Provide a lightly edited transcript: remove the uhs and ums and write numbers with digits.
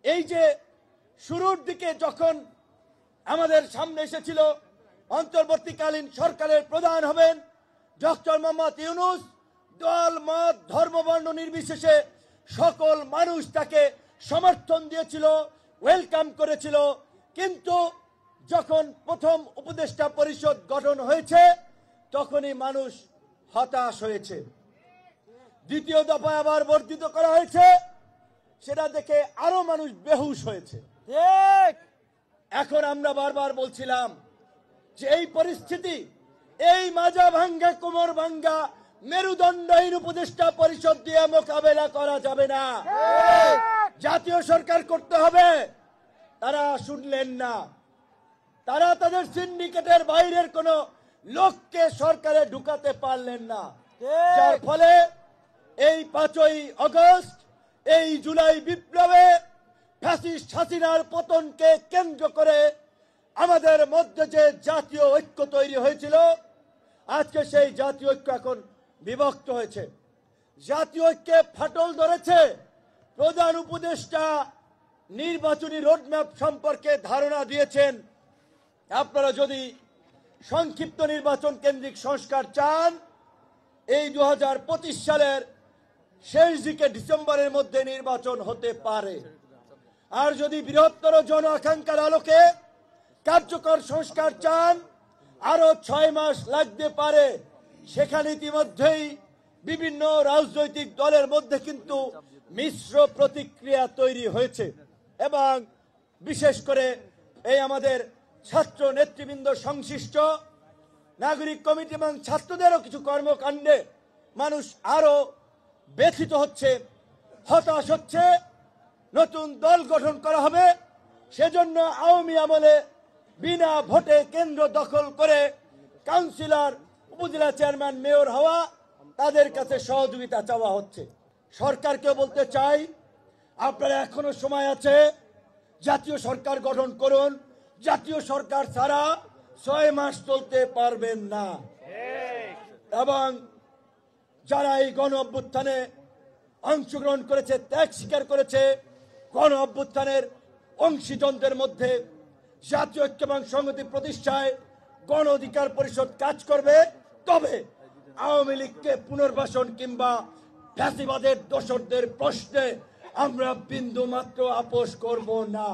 এই যে শুরুর দিকে যখন আমাদের সামনে এসেছিল অন্তর্বর্তীকালীন সরকারের প্রধান হবেন ডক্টর মোহাম্মদ ইউনূস, দল মত ধর্ম বর্ণ নির্বিশেষে সকল মানুষ তাকে সমর্থন দিয়েছিল, ওয়েলকাম করেছিল। কিন্তু যখন প্রথম উপদেষ্টা পরিষদ গঠন হয়েছে তখনই মানুষ হতাশ হয়েছে। দ্বিতীয় দফায় আবার বর্ধিত করা হয়েছে, সেটা দেখে আরো মানুষ বেহুশ হয়েছে। ঠিক। এখন আমরা বারবার বলছিলাম যে এই পরিস্থিতি, এই মাজা ভাঙ্গা কোমর ভাঙ্গা মেরুদণ্ডহীন উপদেষ্টা পরিষদ দিয়ে মোকাবেলা করা যাবে না, জাতীয় সরকার করতে হবে। তারা শুনলেন না, তারা তাদের সিন্ডিকেটের বাইরের কোন লোককে সরকারে ঢুকাতে পারলেন না, যার ফলে এই 5ই আগস্ট, এই জুলাই বিপ্লবে ফ্যাসিস্ট হাসিনার পতনকে কেন্দ্র করে আমাদের মধ্যে যে জাতীয় ঐক্য তৈরি হয়েছিল, আজকে সেই জাতীয় ঐক্য এখন বিভক্ত হয়েছে। জাতীয় ঐক্যে ফাটল ধরেছে। প্রধান উপদেষ্টা নির্বাচনী রোডম্যাপ সম্পর্কে ধারণা দিয়েছেন। আপনারা যদি সংক্ষিপ্ত নির্বাচন কেন্দ্রিক সংস্কার চান, এই 2025 সালের শেষ দিকে ডিসেম্বরের মধ্যে নির্বাচন হতে পারে। আর যদি বৃহত্তর জন আকাঙ্ক্ষার আলোকে কার্যকর সংস্কার চান, আরো 6 মাস লাগতে পারে। সেখানে ইতিমধ্যেই বিভিন্ন রাজনৈতিক দলের মধ্যে কিন্তু মিশ্র প্রতিক্রিয়া তৈরি হয়েছে এবং বিশেষ করে এই আমাদের ছাত্র নেতৃবৃন্দ সংশ্লিষ্ট নাগরিক কমিটি এবং ছাত্রদেরও কিছু কর্মকাণ্ডে মানুষ আরো ব্যথিত হচ্ছে, হতাশ হচ্ছে। নতুন দল গঠন করা হবে, সেজন্য আওয়ামী আমলে বিনা ভোটে কেন্দ্র দখল করে কাউন্সিলর, উপজেলা চেয়ারম্যান, মেয়র হওয়া, তাদের কাছে সহযোগিতা চাওয়া হচ্ছে। সরকারকে বলতে চাই, আপনারা এখনো সময় আছে, জাতীয় সরকার গঠন করুন। জাতীয় সরকার ছাড়া 6 মাস চলতে পারবেন না। এবং যারা এই গণ অভ্যুত্থানে অংশগ্রহণ করেছে, ত্যাগ স্বীকার করেছে, গণ অভ্যুত্থানের অংশীজনদের মধ্যে জাতীয় ঐক্য এবং সংহতি প্রতিষ্ঠায় গণ অধিকার পরিষদ কাজ করবে। তবে আওয়ামী লীগকে পুনর্বাসন কিংবা ফ্যাসিবাদের দোসরদের প্রশ্নে আমরা বিন্দু মাত্র আপোষ করব না।